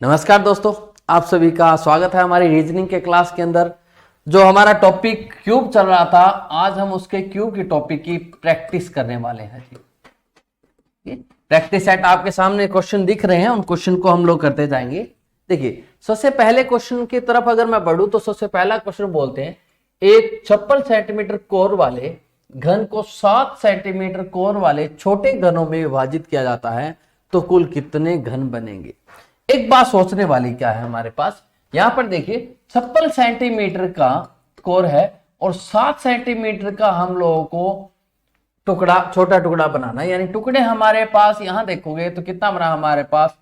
नमस्कार दोस्तों, आप सभी का स्वागत है हमारी रीजनिंग के क्लास के अंदर। जो हमारा टॉपिक क्यूब चल रहा था, आज हम उसके क्यूब की टॉपिक की प्रैक्टिस करने वाले हैं जी। प्रैक्टिस सेट आपके सामने क्वेश्चन दिख रहे हैं, उन क्वेश्चन को हम लोग करते जाएंगे। देखिए, सबसे पहले क्वेश्चन की तरफ अगर मैं बढ़ूं तो सबसे पहला क्वेश्चन बोलते हैं, एक 56 सेंटीमीटर कोर वाले घन को 7 सेंटीमीटर कोर वाले छोटे घनों में विभाजित किया जाता है तो कुल कितने घन बनेंगे। एक बात सोचने वाली क्या है हमारे पास, यहां पर देखिए 56 सेंटीमीटर का कोर है और 7 सेंटीमीटर का हम लोगों को टुकड़ा, छोटा टुकड़ा बनाना है। यानी टुकड़े हमारे पास यहां देखोगे तो कितना बना हमारे पास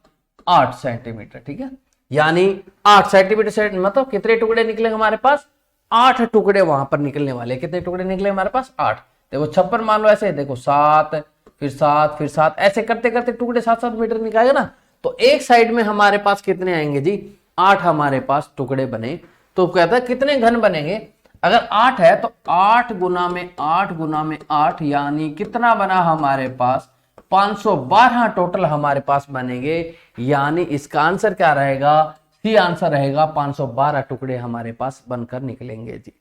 8 सेंटीमीटर। ठीक है, यानी 8 सेंटीमीटर से मतलब कितने टुकड़े निकलेंगे हमारे पास, 8 टुकड़े वहां पर निकलने वाले। कितने टुकड़े निकले हमारे पास, 8। देखो 56 मान लो, ऐसे देखो 7 फिर 7 फिर 7, ऐसे करते करते टुकड़े 7-7 मीटर निकालेगा ना, तो एक साइड में हमारे पास कितने आएंगे जी, 8 हमारे पास टुकड़े बने। तो कहता है कितने घन बनेंगे। अगर 8 है तो 8 गुना में 8 गुना में 8 यानी कितना बना हमारे पास, 512 टोटल हमारे पास बनेंगे। यानी इसका आंसर क्या रहेगा, सी आंसर रहेगा, 512 टुकड़े हमारे पास बनकर निकलेंगे जी।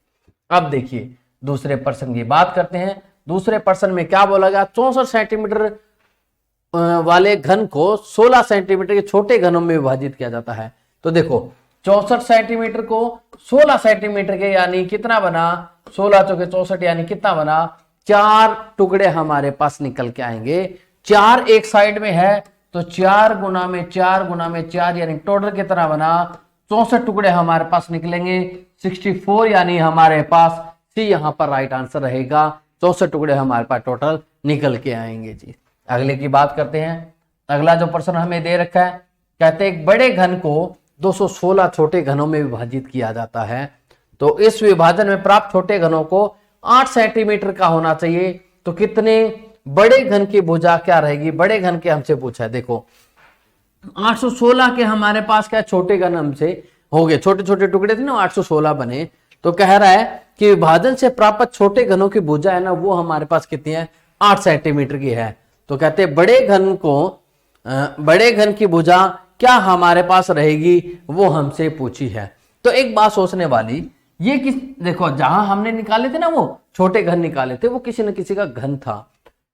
अब देखिए दूसरे प्रश्न की बात करते हैं। दूसरे प्रश्न में क्या बोला गया, 64 सेंटीमीटर वाले घन को 16 सेंटीमीटर के छोटे घनों में विभाजित किया जाता है। तो देखो 64 सेंटीमीटर को 16 सेंटीमीटर के यानी कितना बना, 16 चौके 64 यानी कितना बना, 4 टुकड़े हमारे पास निकल के आएंगे। 4 एक साइड में है तो 4 गुना में 4 गुना में 4 यानी टोटल कितना बना, 64 टुकड़े हमारे पास निकलेंगे। 64 यानी हमारे पास सी यहां पर राइट आंसर रहेगा, 64 टुकड़े हमारे पास टोटल निकल के आएंगे जी। अगले की बात करते हैं। अगला जो प्रश्न हमें दे रखा है, कहते हैं एक बड़े घन को 216 छोटे घनों में विभाजित किया जाता है तो इस विभाजन में प्राप्त छोटे घनों को 8 सेंटीमीटर का होना चाहिए। तो कितने बड़े घन की भुजा क्या रहेगी, बड़े घन के हमसे पूछा है। देखो 816 के हमारे पास क्या छोटे घन हमसे हो गए, छोटे छोटे टुकड़े थे ना, 816 बने। तो कह रहा है कि विभाजन से प्राप्त छोटे घनों की भुजा है ना, वो हमारे पास कितनी है, 8 सेंटीमीटर की है। तो कहते हैं बड़े घन की भुजा क्या हमारे पास रहेगी, वो हमसे पूछी है। तो एक बात सोचने वाली, ये किस, देखो जहां हमने निकाले थे ना, वो छोटे घन निकाले थे, वो किसी न किसी का घन था।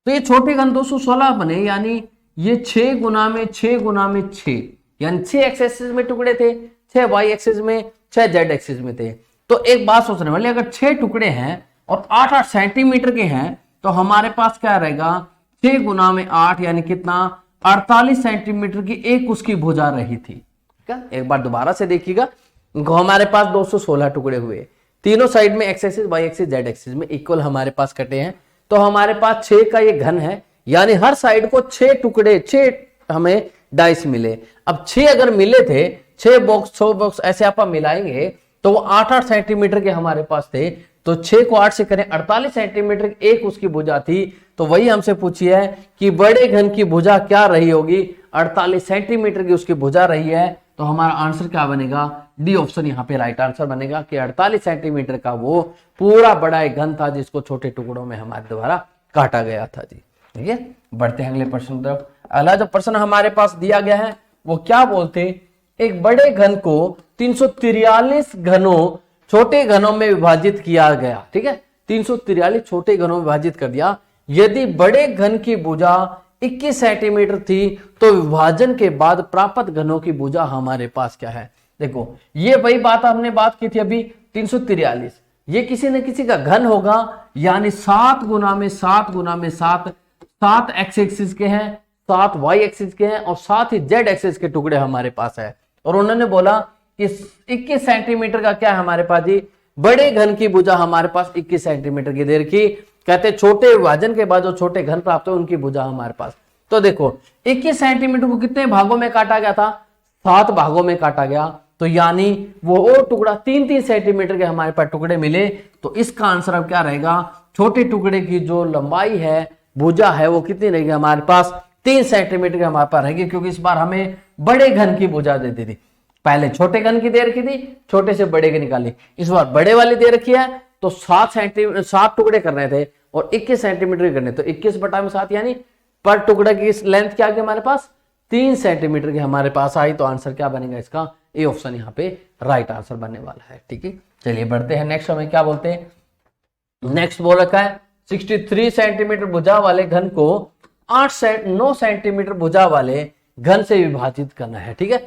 तो ये छोटे घन 216 बने, यानी ये 6 गुना में 6 गुना में 6 यानी 6 एक्सिस में टुकड़े थे, 6 वाई एक्सिस में, 6 जेड एक्सिस में थे। तो एक बात सोचने वाली, अगर 6 टुकड़े हैं और 8-8 सेंटीमीटर के हैं तो हमारे पास क्या रहेगा, 6 गुना में 8 यानी कितना, 48 सेंटीमीटर की एक उसकी भुजा रही थी। ठीक है, एक बार दोबारा से देखिएगा। हमारे पास 216 टुकड़े हुए, तीनों साइड में x axis y axis z axis में इक्वल हमारे पास कटे हैं। तो हमारे पास 6 का ये घन है, यानी हर साइड को 6 टुकड़े, 6 हमें डाइस मिले। अब 6 अगर मिले थे, 6 बॉक्स 6 बॉक्स ऐसे आप मिलाएंगे तो वो 8-8 सेंटीमीटर के हमारे पास थे। तो 6 को 8 से करें, 48 सेंटीमीटर एक उसकी भुजा थी। तो वही हमसे पूछी है कि बड़े घन की भुजा क्या रही होगी, 48 सेंटीमीटर की उसकी भुजा रही है। तो हमारा आंसर क्या बनेगा, डी ऑप्शन यहाँ पे राइट आंसर बनेगा कि 48 सेंटीमीटर का वो पूरा बड़ा एक घन था जिसको छोटे टुकड़ों में हमारे द्वारा काटा गया था जी। ठीक है, बढ़ते हैं अगले प्रश्न तरफ। अगला जो प्रश्न हमारे पास दिया गया है वो क्या बोलते, एक बड़े घन को 343 घनों छोटे घनों में विभाजित किया गया। ठीक है, 343 छोटे घनों में विभाजित कर दिया। यदि बड़े घन की भुजा 21 सेंटीमीटर थी तो विभाजन के बाद प्राप्त घनों की भुजा हमारे पास क्या है। देखो ये वही बात हमने बात की थी अभी, 343 ये किसी न किसी का घन होगा, यानी 7 गुना में 7 गुना में 7, 7 एक्स एक्सिस के हैं, 7 वाई एक्सिस के हैं और 7 ही जेड एक्सिस के टुकड़े हमारे पास है। और उन्होंने बोला कि 21 सेंटीमीटर का क्या है हमारे पास जी, बड़े घन की भुजा हमारे पास 21 सेंटीमीटर की देर की। कहते छोटे विभाजन के बाद जो छोटे घन प्राप्त हो उनकी भुजा हमारे पास। तो देखो 21 सेंटीमीटर को कितने भागों में काटा गया था, 7 भागों में काटा गया। तो यानी वो टुकड़ा 3-3 सेंटीमीटर के हमारे पास टुकड़े मिले। तो इसका आंसर अब क्या रहेगा, छोटे टुकड़े की जो लंबाई है, भुजा है, वो कितनी रहेगी हमारे पास, 3 सेंटीमीटर के हमारे पास रहेगी। क्योंकि इस बार हमें बड़े घन की भुजा दे दी थी, पहले छोटे घन की दे रखी थी, छोटे से बड़े की निकाली। इस बार बड़े वाली दे रखी है तो 7 टुकड़े करने थे और 21 सेंटीमीटर करने। तो 21 बटा में 7 यानी पर टुकड़े की लेंथ क्या आ गई हमारे पास, 3 सेंटीमीटर की हमारे पास आई, तो आंसर क्या बनेगा इसका, ए ऑप्शन यहाँ पे राइट आंसर बनने वाला है। ठीक है, चलिए बढ़ते हैं नेक्स्ट। हमें क्या बोलते हैं, नेक्स्ट बोल रखा है 63 सेंटीमीटर भुजा वाले घन को 9 सेंटीमीटर भुजा वाले घन से विभाजित करना है। ठीक है,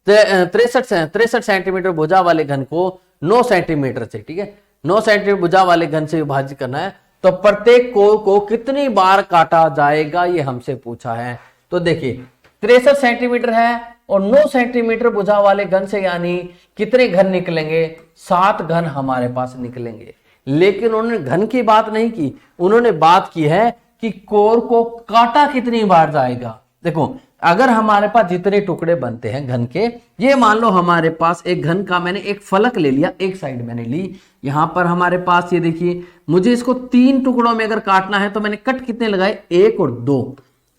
63 सेंटीमीटर भुजा वाले घन को 9 सेंटीमीटर से, ठीक है, 9 सेंटीमीटर भुजा वाले घन से विभाजित करना है, तो प्रत्येक कोर को कितनी बार काटा जाएगा, ये हमसे पूछा है। तो देखिए 63 सेंटीमीटर है और 9 सेंटीमीटर भुजा वाले घन से यानी कितने घन निकलेंगे, 7 घन हमारे पास निकलेंगे। लेकिन उन्होंने घन की बात नहीं की, उन्होंने बात की है कि कोर को काटा कितनी बार जाएगा। देखो अगर हमारे पास जितने टुकड़े बनते हैं घन के, ये मान लो हमारे पास एक घन का मैंने एक फलक ले लिया, एक साइड मैंने ली, यहां पर हमारे पास ये देखिए मुझे इसको 3 टुकड़ों में अगर काटना है तो मैंने कट कितने लगाए, 1 और 2,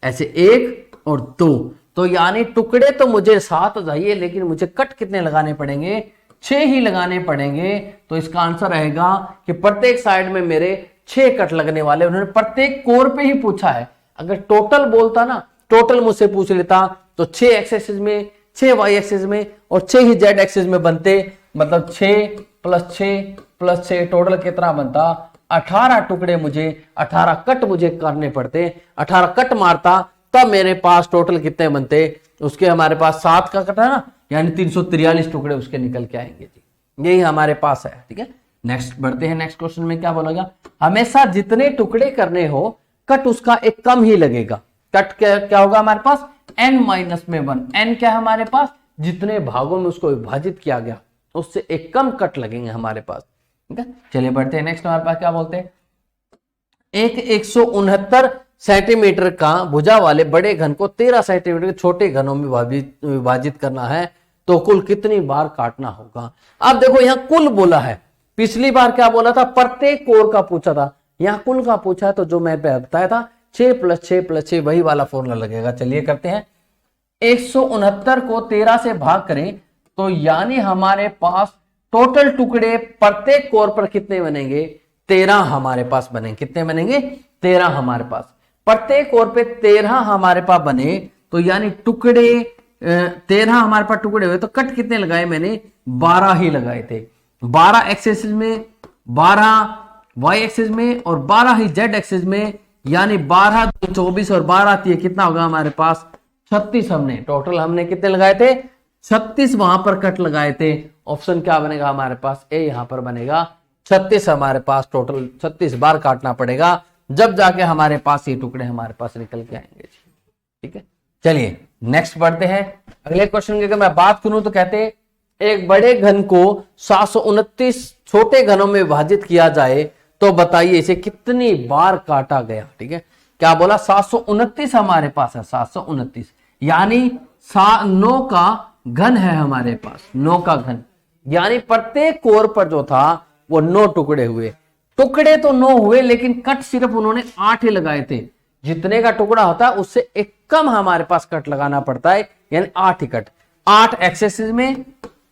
ऐसे 1 और 2, तो यानी टुकड़े तो मुझे 7 चाहिए, लेकिन मुझे कट कितने लगाने पड़ेंगे, 6 ही लगाने पड़ेंगे। तो इसका आंसर रहेगा कि प्रत्येक साइड में मेरे 6 कट लगने वाले। उन्होंने प्रत्येक कोर पे ही पूछा है, अगर टोटल बोलता ना, टोटल मुझसे पूछ लेता तो 6 एक्सिस में, 6 वाई एक्सिस में और 6 ही जेड एक्सिस में बनते, मतलब 6 + 6 + 6 टोटल कितना बनता, 18 टुकड़े मुझे, 18 कट मुझे करने पड़ते, 18 कट मारता तब मेरे पास टोटल कितने बनते, उसके हमारे पास 7 का कट है ना, यानी 343 टुकड़े उसके निकल के आएंगे जी, यही हमारे पास है। ठीक है, नेक्स्ट बढ़ते हैं। नेक्स्ट क्वेश्चन में क्या बोलेगा, हमेशा जितने टुकड़े करने हो कट उसका एक कम ही लगेगा। कट क्या होगा हमारे पास, n-1, n क्या है हमारे पास, जितने भागों में उसको विभाजित किया गया उससे एक कम कट लगेंगे हमारे पास। ठीक है, चलिए बढ़ते हैं नेक्स्ट। हमारे पास क्या बोलते हैं, एक 169 सेंटीमीटर का भुजा वाले बड़े घन को 13 सेंटीमीटर के छोटे घनों में विभाजित करना है, तो कुल कितनी बार काटना होगा। अब देखो यहां कुल बोला है, पिछली बार क्या बोला था, प्रत्येक कोर का पूछा था, यहां कुल का पूछा है, तो जो मैं बताया था 6 + 6 + 6 वही वाला फॉर्मूला लगेगा। चलिए करते हैं, 169 को 13 से भाग करें तो यानी हमारे पास टोटल टुकड़े प्रत्येक कोर पर कितने बनेंगे, 13 हमारे पास बनेंगे। कितने बनेंगे, 13 हमारे पास, प्रत्येक कोर पे 13 हमारे पास बने, तो यानी टुकड़े 13 हमारे पास टुकड़े हुए, तो कट कितने लगाए मैंने, 12 ही लगाए थे। 12 एक्सिस में, 12 वाई एक्सिस में और 12 ही जेड एक्सिस में, यानी 12 × 24 और 12 × 3 कितना होगा हमारे पास, 36। हमने टोटल हमने कितने लगाए थे, 36 वहां पर कट लगाए थे। ऑप्शन क्या बनेगा हमारे पास, ए यहां पर बनेगा 36। हमारे पास टोटल 36 बार काटना पड़ेगा, जब जाके हमारे पास ये टुकड़े हमारे पास निकल के आएंगे। ठीक है, चलिए नेक्स्ट बढ़ते हैं। अगले क्वेश्चन की अगर मैं बात करूं तो कहते हैं एक बड़े घन को 729 छोटे घनों में विभाजित किया जाए तो बताइए इसे कितनी बार काटा गया। ठीक है, क्या बोला, 729 हमारे पास है, 729 यानी 9 का घन है हमारे पास, 9 का घन, यानी प्रत्येक कोर पर जो था वो 9 टुकड़े हुए। टुकड़े तो 9 हुए लेकिन कट सिर्फ उन्होंने 8 ही लगाए थे। जितने का टुकड़ा होता है उससे एक कम हमारे पास कट लगाना पड़ता है, यानी 8 ही कट, 8 एक्सिस में,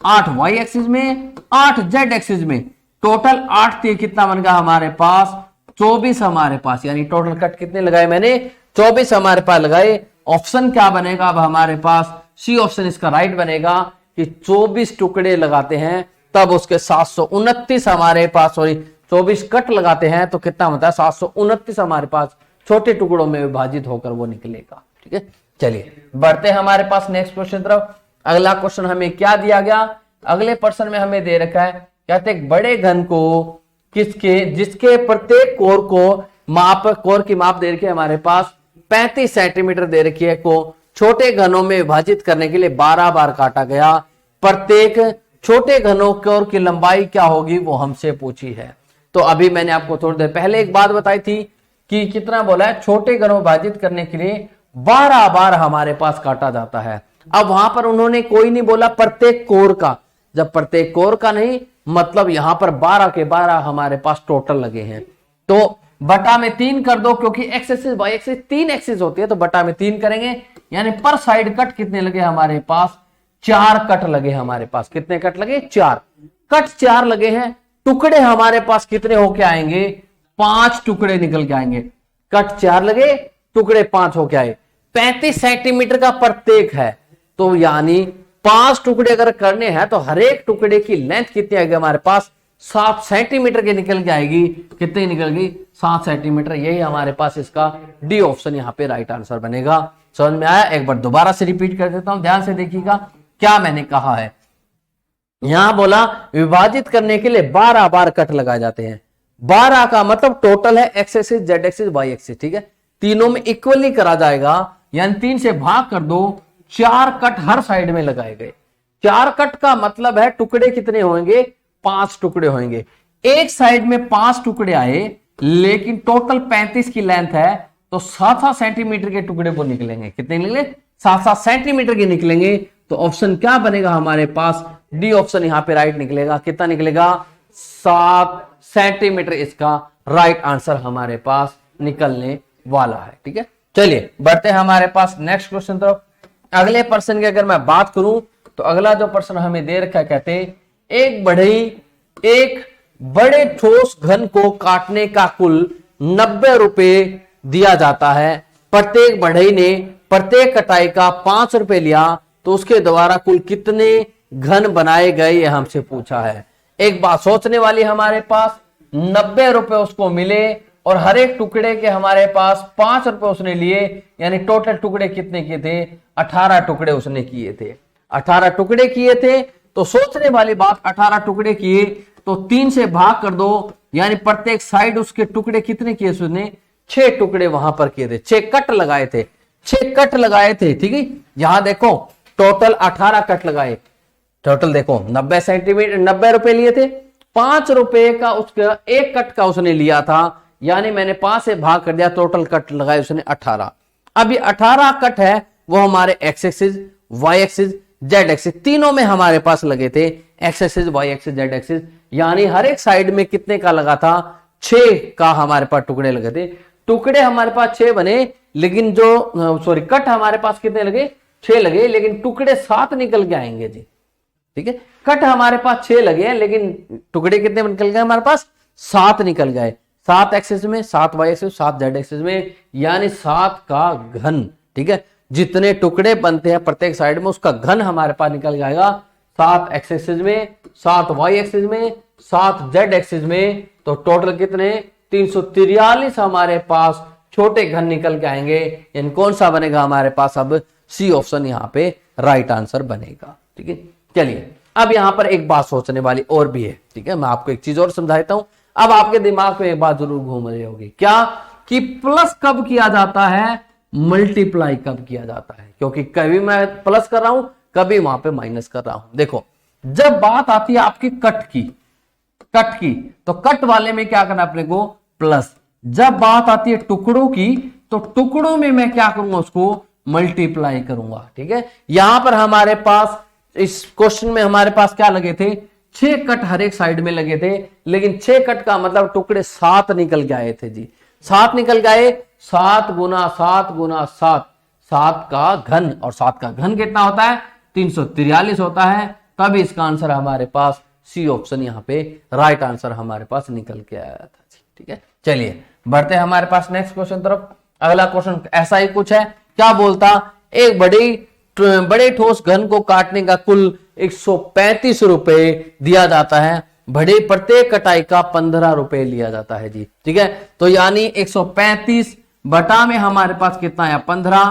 8 वाई एक्सिस में, 8 जेड एक्सिस में, टोटल 8 थी, कितना बन गया हमारे पास, 24 हमारे पास, यानी टोटल कट कितने लगाए मैंने, 24 हमारे पास लगाए। ऑप्शन क्या बनेगा अब हमारे पास, सी ऑप्शन इसका राइट बनेगा कि 24 टुकड़े लगाते हैं तब उसके 729 हमारे पास, सॉरी 24 कट लगाते हैं तो कितना होता है, 729 हमारे पास छोटे टुकड़ों में विभाजित होकर वो निकलेगा। ठीक है, चलिए बढ़ते हैं हमारे पास नेक्स्ट क्वेश्चन तरफ। अगला क्वेश्चन हमें क्या दिया गया, अगले प्रश्न में हमें दे रखा है, कहते हैं बड़े घन को जिसके प्रत्येक कोर को कोर की माप दे रखी है हमारे पास 35 सेंटीमीटर दे रखी है, को छोटे घनों में विभाजित करने के लिए 12 बार काटा गया। प्रत्येक छोटे घनों कोर की लंबाई क्या होगी वो हमसे पूछी है। तो अभी मैंने आपको थोड़ी देर पहले एक बात बताई थी कि कितना बोला है, छोटे घनों विभाजित करने के लिए 12 बार हमारे पास काटा जाता है। अब वहां पर उन्होंने कोई नहीं बोला प्रत्येक कोर का, जब प्रत्येक कोर का नहीं मतलब यहां पर 12 के 12 हमारे पास टोटल लगे हैं, तो बटा में 3 कर दो, क्योंकि x axis y axis 3 axis होती है, तो बटा में 3 करेंगे, यानी पर साइड कट कितने लगे हमारे पास, 4 कट लगे हमारे पास। कितने कट लगे, 4 कट, 4 लगे हैं। टुकड़े हमारे पास कितने होके आएंगे, 5 टुकड़े निकल के आएंगे। कट 4 लगे, टुकड़े 5 होके आए। 35 सेंटीमीटर का प्रत्येक है, तो यानी 5 टुकड़े अगर करने हैं तो हर एक टुकड़े की लेंथ कितनी आएगी हमारे पास 7 सेंटीमीटर की निकल के आएगी। कितनी निकल गई 7 सेंटीमीटर। यही हमारे पास इसका डी ऑप्शन यहाँ पे राइट आंसर बनेगा। समझ में आया? एक बार दोबारा से रिपीट कर देता हूं, ध्यान से देखिएगा क्या मैंने कहा है। यहां बोला विभाजित करने के लिए 12 बार कट लगाए जाते हैं। 12 का मतलब टोटल है x axis, z axis, y axis, ठीक है। तीनों में इक्वली करा जाएगा, यानी 3 से भाग कर दो, 4 कट हर साइड में लगाए गए। 4 कट का मतलब है टुकड़े कितने होंगे 5 टुकड़े होंगे। एक साइड में 5 टुकड़े आए, लेकिन टोटल 35 की लेंथ है, तो 7-7 सेंटीमीटर के टुकड़े वो निकलेंगे। कितने निकले 7-7 सेंटीमीटर के निकलेंगे। तो ऑप्शन क्या बनेगा हमारे पास, डी ऑप्शन यहां पे राइट निकलेगा। कितना निकलेगा 7 सेंटीमीटर इसका राइट आंसर हमारे पास निकलने वाला है, ठीक है। चलिए बढ़ते हैं हमारे पास नेक्स्ट क्वेश्चन तरफ। अगले प्रश्न की अगर मैं बात करूं तो अगला जो प्रश्न हमें दे रखा है, कहते एक बड़े ठोस घन को काटने का कुल 90 रुपए दिया जाता है। प्रत्येक बढ़ई ने प्रत्येक कटाई का 5 रुपए लिया, तो उसके द्वारा कुल कितने घन बनाए गए ये हमसे पूछा है। एक बात सोचने वाली हमारे पास, 90 रुपए उसको मिले और हर एक टुकड़े के हमारे पास 5 रुपए उसने लिए, यानी टोटल टुकड़े कितने किए थे 18 टुकड़े उसने किए थे। 18 टुकड़े किए थे, तो सोचने वाली बात 18 टुकड़े किए तो 3 से भाग कर दो, यानी प्रत्येक साइड उसके टुकड़े कितने किए उसने 6 टुकड़े वहां पर किए थे, 6 कट लगाए थे, 6 कट लगाए थे, ठीक है। यहां देखो टोटल 18 कट लगाए, टोटल देखो 90 सेंटीमीटर 90 रुपए लिए थे, 5 रुपए का उसका एक कट का उसने लिया था, यानी मैंने 5 से भाग कर दिया, टोटल कट लगाए उसने 18। अब ये 18 कट है वो हमारे x axis, y axis, z axis तीनों में हमारे पास लगे थे। X axis, y axis, z axis, यानी हर एक साइड में कितने का लगा था 6 का हमारे पास टुकड़े लगे थे। टुकड़े हमारे पास 6 बने, लेकिन जो सॉरी कट हमारे पास कितने लगे 6 लगे, लेकिन टुकड़े 7 निकल के आएंगे जी, ठीक है। कट हमारे पास 6 लगे, लेकिन टुकड़े कितने निकल गए हमारे पास 7 निकल गए। 7 एक्सिस में, 7 वाई एक्सिस, 7 जेड एक्सिस में, यानी 7 का घन, ठीक है। जितने टुकड़े बनते हैं प्रत्येक साइड में उसका घन हमारे पास निकल जाएगा 7 एक्स एक्सिस में, 7 वाई एक्सिस में, 7 जेड एक्सिस में, तो टोटल कितने 343 हमारे पास छोटे घन निकल के आएंगे। यानी कौन सा बनेगा हमारे पास, अब सी ऑप्शन यहाँ पे राइट आंसर बनेगा, ठीक है। चलिए अब यहां पर एक बात सोचने वाली और भी है, ठीक है। मैं आपको एक चीज और समझा देता हूं। अब आपके दिमाग में एक बात जरूर घूम रही होगी, क्या कि प्लस कब किया जाता है, मल्टीप्लाई कब किया जाता है, क्योंकि कभी मैं प्लस कर रहा हूं कभी वहां पे माइनस कर रहा हूं। देखो जब बात आती है आपकी कट की तो कट वाले में क्या करना अपने को प्लस। जब बात आती है टुकड़ों की तो टुकड़ों में मैं क्या करूंगा उसको मल्टीप्लाई करूंगा, ठीक है। यहां पर हमारे पास इस क्वेश्चन में हमारे पास क्या लगे थे 6 कट हर एक साइड में लगे थे, लेकिन 6 कट का मतलब टुकड़े 7 निकल के आए थे जी, 7 निकल गए। 7 गुना 7 गुना 7, 7 का घन, और 7 का घन कितना होता है 343 होता है। तब इसका आंसर हमारे पास सी ऑप्शन यहाँ पे राइट आंसर हमारे पास निकल के आया था, ठीक है। चलिए बढ़ते हैं हमारे पास नेक्स्ट क्वेश्चन तरफ। अगला क्वेश्चन ऐसा ही कुछ है, क्या बोलता, एक बड़े ठोस घन को काटने का कुल 135 रुपए दिया जाता है, बड़े प्रत्येक कटाई का 15 रुपए लिया जाता है जी, ठीक है। तो यानी 135 बटा में हमारे पास कितना है 15,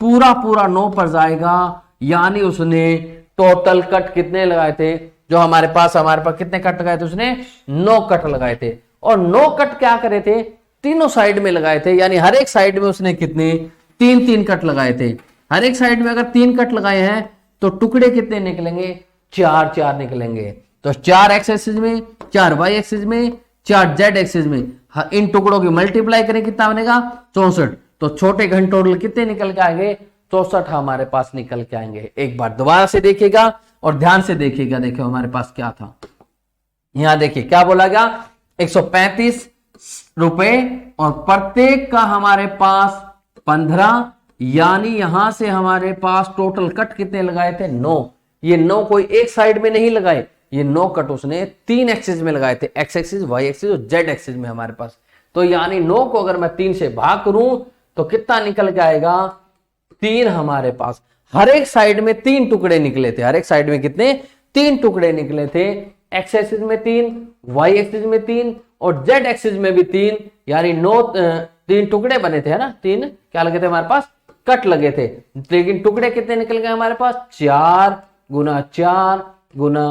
पूरा 9 पर जाएगा, यानी उसने टोटल कट कितने लगाए थे, जो हमारे पास कितने कट लगाए थे उसने 9 कट लगाए थे। और 9 कट क्या करे थे तीनों साइड में लगाए थे, यानी हर एक साइड में उसने कितने 3-3 कट लगाए थे। हर एक साइड में अगर 3 कट लगाए हैं तो टुकड़े कितने निकलेंगे 4-4 निकलेंगे। तो 4 एक्स एक्सिस में, 4 वाई एक्सिस में, 4 जेड एक्सिस में, इन टुकड़ों की मल्टीप्लाई करें कितना बनेगा 64। तो छोटे घन टोटल कितने निकल के आएंगे 64 हमारे पास निकल के आएंगे। एक बार दोबारा से देखिएगा और ध्यान से देखिएगा, देखिए हमारे पास क्या था। यहां देखिए क्या बोला गया 135 रुपए और प्रत्येक का हमारे पास 15, यानी यहां से हमारे पास टोटल कट कितने लगाए थे 9। ये 9 कोई एक साइड में नहीं लगाए, ये 9 कट उसने 3 एक्सिस में लगाए थे, एक्स एक्सिस, वाई एक्सिस और जेड एक्सिस में हमारे पास। तो यानी 9 को अगर मैं 3 से भाग करूं तो कितना निकल के आएगा 3 हमारे पास, हर एक साइड में 3 टुकड़े निकले थे। हर एक साइड में कितने? 3 टुकड़े निकले थे। एक्स एक्सिस में 3, वाई एक्सिस में 3 और जेड एक्सिस में भी 3, यानी 3 टुकड़े बने थे, है ना। 3 क्या लगे थे हमारे पास? कट लगे थे। लेकिन टुकड़े कितने निकल गए हमारे पास? 4 गुना 4 गुना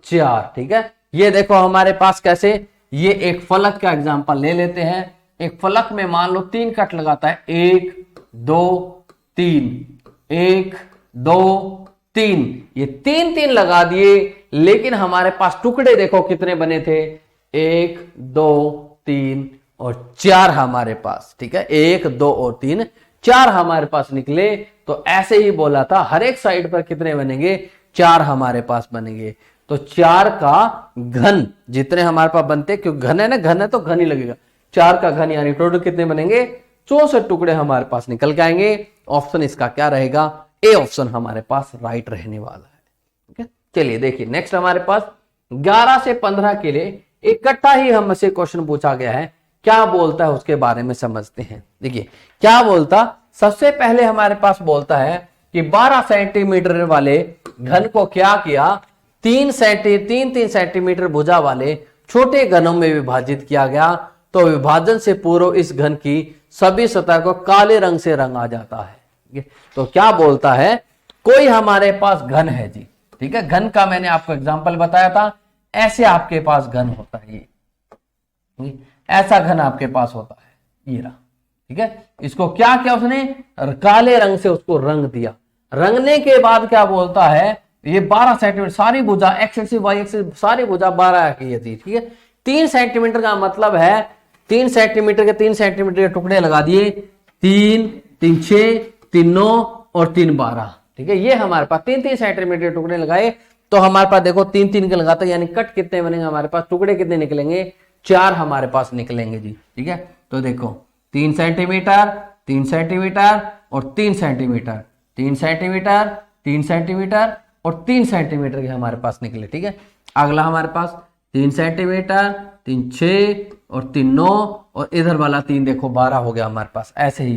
4। ठीक है, ये देखो हमारे पास कैसे, ये एक फलक का एग्जांपल ले लेते हैं। एक फलक में मान लो 3 कट लगाता है, 1 2 3, 1 2 3, ये 3 लगा दिए, लेकिन हमारे पास टुकड़े देखो कितने बने थे? 1 2 3 और 4 हमारे पास। ठीक है, 1 2 और 3, 4 हमारे पास निकले। तो ऐसे ही बोला था, हर एक साइड पर कितने बनेंगे? 4 हमारे पास बनेंगे। तो 4 का घन जितने हमारे पास बनते, क्योंकि घन है ना, घन है तो घन ही लगेगा। 4 का घन यानी टोटल कितने बनेंगे? 64 टुकड़े हमारे पास निकल के आएंगे। ऑप्शन इसका क्या रहेगा? ए ऑप्शन हमारे पास राइट रहने वाला है। ठीक है, चलिए देखिए नेक्स्ट हमारे पास 11 से 15 के लिए इकट्ठा ही हमसे क्वेश्चन पूछा गया है। क्या बोलता है उसके बारे में समझते हैं। देखिए क्या बोलता, सबसे पहले हमारे पास बोलता है कि 12 सेंटीमीटर वाले घन को क्या किया? 3 सेंटीमीटर भुजा वाले छोटे घनों में विभाजित किया गया। तो विभाजन से पूर्व इस घन की सभी सतह को काले रंग से रंगा जाता है। तो क्या बोलता है, कोई हमारे पास घन है जी। ठीक है, घन का मैंने आपको एग्जांपल बताया था। ऐसे आपके पास घन होता है, ये ऐसा घन आपके पास होता है, ये रहा। ठीक है, इसको क्या किया उसने? काले रंग से उसको रंग दिया। रंगने के बाद क्या बोलता है, ये 12 सेंटीमीटर सारी भुजा, एक्स एक्सिस वाई एक्सिस सारी भुजा 12 की थी। ठीक है, 3 सेंटीमीटर का मतलब है 3 सेंटीमीटर के 3 सेंटीमीटर के टुकड़े लगा दिए, 3 3 6 3 9 और 3 12। ठीक है, ये हमारे पास 3 सेंटीमीटर के टुकड़े लगाए। तो हमारे पास देखो 3 के लगाता है, यानी कट कितने बनेंगे हमारे पास? टुकड़े कितने निकलेंगे? 4 हमारे पास निकलेंगे जी। ठीक है, तो देखो 3 सेंटीमीटर 3 सेंटीमीटर और 3 सेंटीमीटर, 3 सेंटीमीटर 3 सेंटीमीटर और 3 सेंटीमीटर के हमारे पास निकले। ठीक है, अगला हमारे पास 3 सेंटीमीटर 3 6 और 3 9 और इधर वाला 3 देखो 12 हो गया हमारे पास। ऐसे ही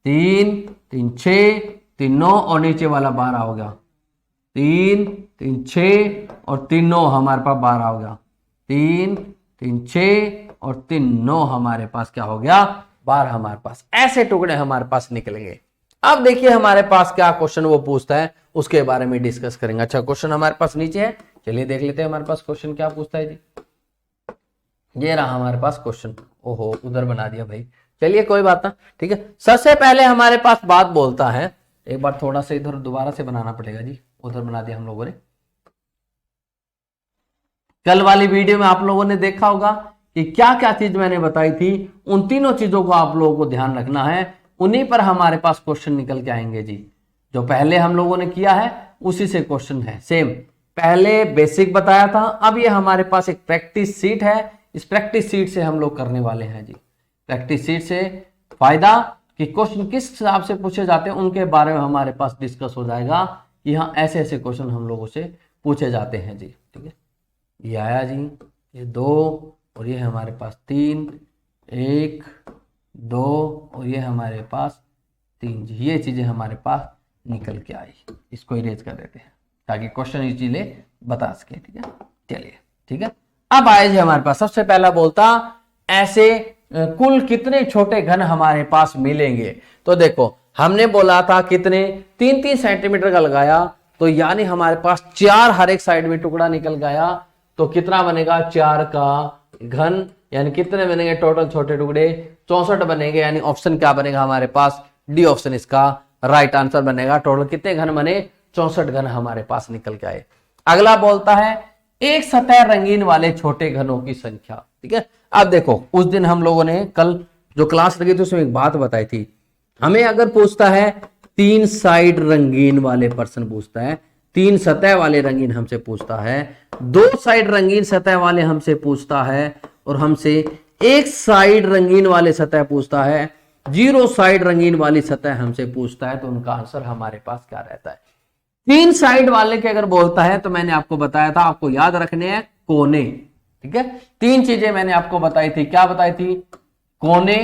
3 3 6 3 9 और नीचे वाला 12 हो गया। 3 3 6 और 3 9 हमारे पास 12 हो गया। 3 3 6 और 3 9 हमारे पास क्या हो गया? 12 हमारे पास। ऐसे टुकड़े हमारे पास निकलेंगे। अब देखिए हमारे पास क्या क्वेश्चन वो पूछता है, उसके बारे में डिस्कस करेंगे। अच्छा, क्वेश्चन हमारे पास नीचे है, चलिए देख लेते हैं हमारे पास क्वेश्चन क्या पूछता है जी। ये रहा हमारे पास क्वेश्चन। ओहो, उधर बना दिया भाई, चलिए कोई बात ना। ठीक है, सबसे पहले हमारे पास बात बोलता है, एक बार थोड़ा सा इधर दोबारा से बनाना पड़ेगा जी, उधर बना दिया हम लोगों ने। कल वाली वीडियो में आप लोगों ने देखा होगा कि क्या क्या चीज मैंने बताई थी। उन तीनों चीजों को आप लोगों को ध्यान रखना है, उन्हीं पर हमारे पास क्वेश्चन निकल के आएंगे जी। जो पहले हम लोगों ने किया है उसी से क्वेश्चन है सेम। पहले बेसिक बताया था, अब ये हमारे पास एक प्रैक्टिस सीट है। इस प्रैक्टिस सीट से हम लोग करने वाले हैं जी। प्रैक्टिस सीट से फायदा कि क्वेश्चन किस हिसाब से पूछे जाते हैं उनके बारे में हमारे पास डिस्कस हो जाएगा कि हाँ ऐसे ऐसे क्वेश्चन हम लोगों से पूछे जाते हैं जी। ठीक है, ये आया जी, ये 2 और ये हमारे पास 3, 1 2 और ये हमारे पास 3 जी। ये चीजें हमारे पास निकल के आई, इसको इरेज कर देते हैं ताकि क्वेश्चन इजीली बता सके। ठीक है, चलिए ठीक है। अब आए जी हमारे पास, सबसे पहला बोलता ऐसे कुल कितने छोटे घन हमारे पास मिलेंगे। तो देखो हमने बोला था कितने, 3 सेंटीमीटर का लगाया, तो यानी हमारे पास 4 हर एक साइड में टुकड़ा निकल गया। तो कितना बनेगा? 4 का घन, यानी कितने बनेंगे टोटल छोटे टुकड़े? 64 बनेंगे। यानी ऑप्शन क्या बनेगा हमारे पास? डी ऑप्शन इसका राइट आंसर बनेगा। टोटल कितने घन बने? 64 घन हमारे पास निकल के आए। अगला बोलता है एक सतह रंगीन वाले छोटे घनों की संख्या। ठीक है, अब देखो उस दिन हम लोगों ने कल जो क्लास लगी थी उसमें एक बात बताई थी, हमें अगर पूछता है 3 साइड रंगीन वाले पर्सन पूछता है, 3 सतह वाले रंगीन हमसे पूछता है, 2 साइड रंगीन सतह वाले हमसे पूछता है, और हमसे 1 साइड रंगीन वाले सतह पूछता है, 0 साइड रंगीन वाली सतह हमसे पूछता है, तो उनका आंसर हमारे पास क्या रहता है? 3 साइड वाले के अगर बोलता है तो मैंने आपको बताया था, आपको याद रखने हैं कोने। ठीक है, 3 चीजें मैंने आपको बताई थी। क्या बताई थी? कोने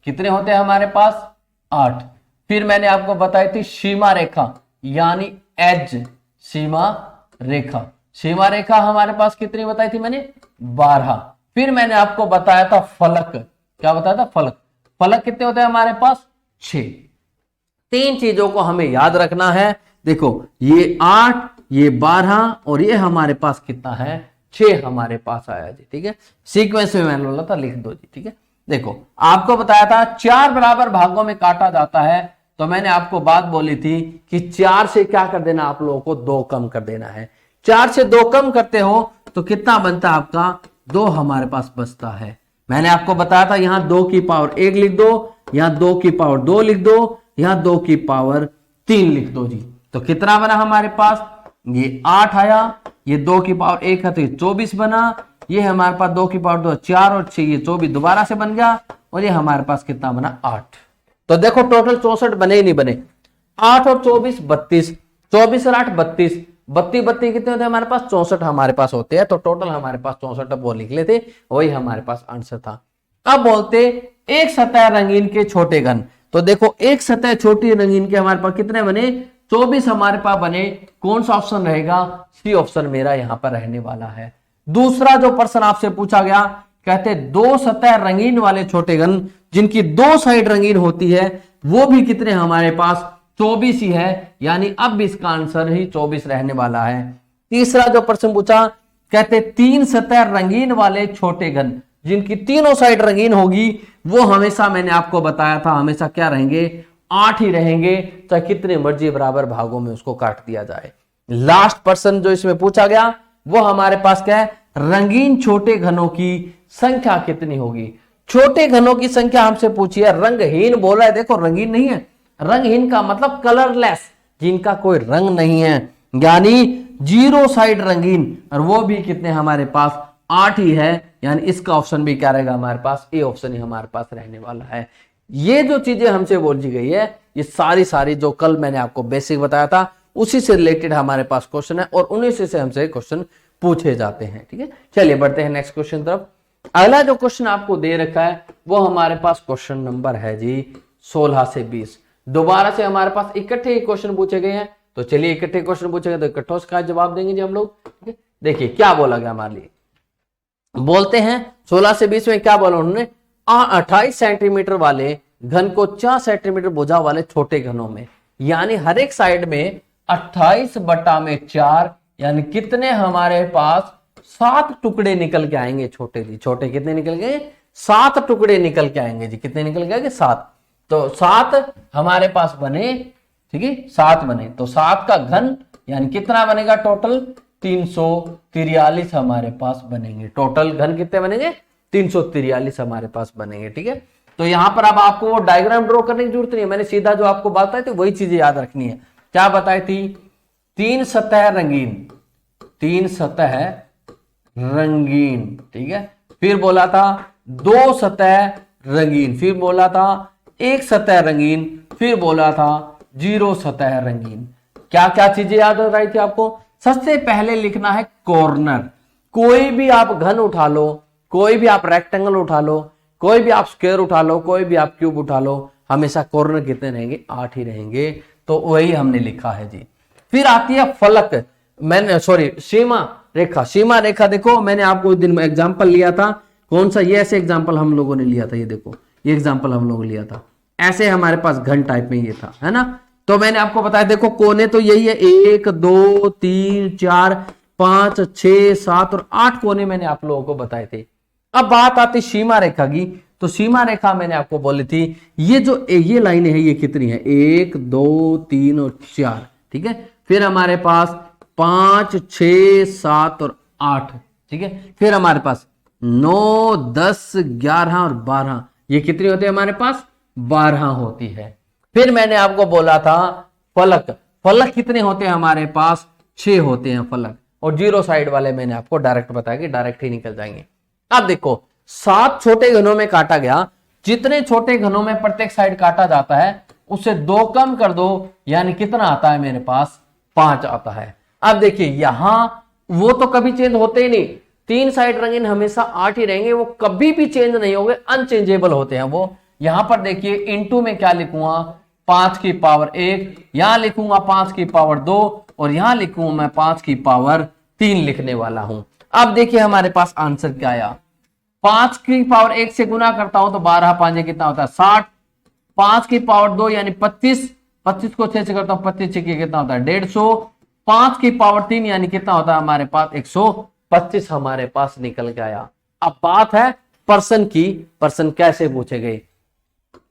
कितने होते हैं हमारे पास? 8। फिर मैंने आपको बताई थी सीमा रेखा यानी एज, सीमा रेखा। सीमा रेखा हमारे पास कितनी बताई थी मैंने? 12। फिर मैंने आपको बताया था फलक। क्या बताया था? फलक। फलक कितने होते हैं हमारे पास? 6। 3 चीजों को हमें याद रखना है। देखो ये 8, ये 12 और ये हमारे पास कितना है? 6 हमारे पास आया जी। ठीक है, सीक्वेंस में मैंने बोला था लिख दो जी। ठीक है, देखो आपको बताया था 4 बराबर भागों में काटा जाता है, तो मैंने आपको बात बोली थी कि 4 से क्या कर देना आप लोगों को? 2 कम कर देना है। 4 से 2 कम करते हो तो कितना बनता है आपका? 2 हमारे पास बचता है। मैंने आपको बताया था यहां 2 की पावर 1 लिख दो, यहां 2 की पावर 2 लिख दो, यहां 2 की पावर 3 लिख दो जी। तो कितना बना हमारे पास? ये 8 आया, ये 2 की पावर 1 है तो ये 24 बना, ये हमारे पास 2 की पावर 2 4 और 6 ये 24 दोबारा से बन गया, और ये हमारे पास कितना बना? 8। तो देखो टोटल 64 बने ही नहीं बने। 8 और 24 32, 24 और 8 32, 32 32 कितने होते हैं हमारे पास? 64 हमारे पास होते हैं। तो टोटल हमारे पास 64 वो लिख लेते, वही हमारे पास आंसर था। अब बोलते एक सतह रंगीन के छोटे घन। तो देखो एक सतह छोटी रंगीन के हमारे पास कितने बने? 24 हमारे पास बने। कौन सा ऑप्शन रहेगा? सी ऑप्शन मेरा यहां पर रहने वाला है। दूसरा जो प्रश्न आपसे पूछा गया, कहते 2 सतह रंगीन वाले छोटे घन जिनकी 2 साइड रंगीन होती है, वो भी कितने हमारे पास? 24 ही है, यानी अब भी इसका आंसर ही 24 रहने वाला है। तीसरा जो प्रश्न पूछा, कहते 3 सतह रंगीन वाले छोटे घन जिनकी तीनों साइड रंगीन होगी, वो हमेशा मैंने आपको बताया था हमेशा क्या रहेंगे? 8 ही रहेंगे, चाहे कितने मर्जी बराबर भागों में उसको काट दिया जाए। लास्ट प्रश्न जो इसमें पूछा गया वो हमारे पास क्या है? रंगीन छोटे घनों की संख्या कितनी होगी? छोटे घनों की संख्या हमसे पूछी है, रंगहीन बोला है। देखो रंगीन नहीं है, रंगहीन का मतलब कलरलेस, जिनका कोई रंग नहीं है, यानी 0 साइड रंगीन, और वो भी कितने हमारे पास? 8 ही है, यानी इसका ऑप्शन भी क्या रहेगा हमारे पास? ए ऑप्शन ही हमारे पास रहने वाला है। ये जो चीजें हमसे बोली गई है, ये सारी जो कल मैंने आपको बेसिक बताया था उसी से रिलेटेड हमारे पास क्वेश्चन है, और उन्हीं से हमसे क्वेश्चन पूछे जाते हैं। ठीक है, चलिए बढ़ते हैं नेक्स्ट क्वेश्चन तरफ। अगला जो क्वेश्चन आपको दे रखा है वो हमारे पास क्वेश्चन नंबर है जी 16 से 20। दोबारा से हमारे पास इकट्ठे ही क्वेश्चन पूछे गए हैं, तो चलिए इकट्ठे क्वेश्चन पूछे गए तो इकट्ठों का जवाब देंगे जी हम लोग। देखिए क्या बोला गया हमारे लिए, बोलते हैं 16 से 20 में क्या बोला उन्होंने? 28 सेंटीमीटर वाले घन को 4 सेंटीमीटर भुजा वाले छोटे घनों में, यानी हर एक साइड में 28/4, यानी कितने हमारे पास? 7 टुकड़े निकल के आएंगे छोटे जी। छोटे कितने निकल गए? 7 टुकड़े निकल के आएंगे जी। कितने निकल गए? 7। तो 7 हमारे पास बने, ठीक है 7 बने, तो 7 का घन यानी कितना बनेगा? टोटल 343 हमारे पास बनेंगे। टोटल घन कितने बनेंगे? 343 हमारे पास बनेंगे। ठीक है, तो यहां पर अब आपको वो डायग्राम ड्रॉ करने की जरूरत नहीं है, मैंने सीधा जो आपको बात बताई थी वही चीजें याद रखनी है। क्या बताई थी? 3 सतह रंगीन, 3 सतह रंगीन, ठीक है। फिर बोला था 2 सतह रंगीन, फिर बोला था 1 सतह रंगीन, फिर बोला था 0 सतह रंगीन। क्या क्या चीजें याद हो रही थी आपको? सबसे पहले लिखना है कॉर्नर। कोई भी आप घन उठा लो, कोई भी आप रेक्टेंगल उठा लो, कोई भी आप स्क्वायर उठा लो, कोई भी आप क्यूब उठा लो, हमेशा कॉर्नर कितने रहेंगे? 8 ही रहेंगे। तो वही हमने लिखा है जी। फिर आती है फलक, मैंने सीमा रेखा। सीमा रेखा देखो मैंने आपको उस दिन एग्जाम्पल लिया था, कौन सा? ये ऐसे एग्जाम्पल हम लोगों ने लिया था, ये देखो ये एग्जाम्पल हम लोगों ने लिया था, ऐसे हमारे पास घन टाइप में ये था, है ना। तो मैंने आपको बताया देखो कोने तो यही है, 1 2 3 4 5 6 7 और 8 कोने मैंने आप लोगों को बताए थे। अब बात आती सीमा रेखा की, तो सीमा रेखा मैंने आपको बोली थी ये जो ये लाइनें है ये कितनी है? 1 2 3 और 4, ठीक है। फिर हमारे पास 5 6 7 और 8, ठीक है। फिर हमारे पास 9 10 11 और 12, ये कितनी होती है हमारे पास? 12 होती है। फिर मैंने आपको बोला था फलक, फलक कितने होते हैं हमारे पास? 6 होते हैं फलक, और 0 साइड वाले मैंने आपको डायरेक्ट बताया कि डायरेक्ट ही निकल जाएंगे। अब देखो 7 छोटे घनों में काटा गया, जितने छोटे घनों में प्रत्येक साइड काटा जाता है उससे 2 कम कर दो, यानी कितना आता है मेरे पास? 5 आता है। अब देखिए यहां वो तो कभी चेंज होते ही नहीं, 3 साइड रंगीन हमेशा 8 ही रहेंगे, वो कभी भी चेंज नहीं होंगे, अनचेंजेबल होते हैं वो। यहां पर देखिए इनटू में क्या लिखूंगा? 5 की पावर 1, यहां लिखूंगा 5 की पावर 2 और यहां लिखूंगा मैं 5 की पावर 3 लिखने वाला हूं। अब देखिए हमारे पास आंसर क्या आया। 5 की पावर 1 से गुना करता हूं तो 12 5 कितना होता है 60। 5 की पावर 2 यानी 25, 25 को 6 से करता हूं 25 6 कितना होता है 150। 5 की पावर 3 यानी कितना होता है हमारे पास 125 हमारे पास निकल के आया। अब बात है पर्सन की, पर्सन कैसे पूछे गए।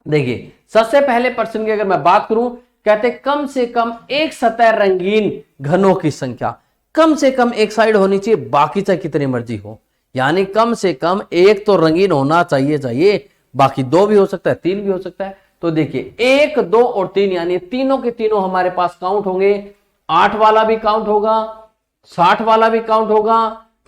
देखिए सबसे पहले पर्सन की अगर मैं बात करूं, कहते कम से कम एक सतह रंगीन घनों की संख्या, कम से कम एक साइड होनी चाहिए, बाकी चाहे कितनी मर्जी हो, यानी कम से कम एक तो रंगीन होना चाहिए, बाकी 2 भी हो सकता है 3 भी हो सकता है। तो देखिए 1 2 और 3 यानी तीनों के तीनों हमारे पास काउंट होंगे। 8 वाला भी काउंट होगा, 60 वाला भी काउंट होगा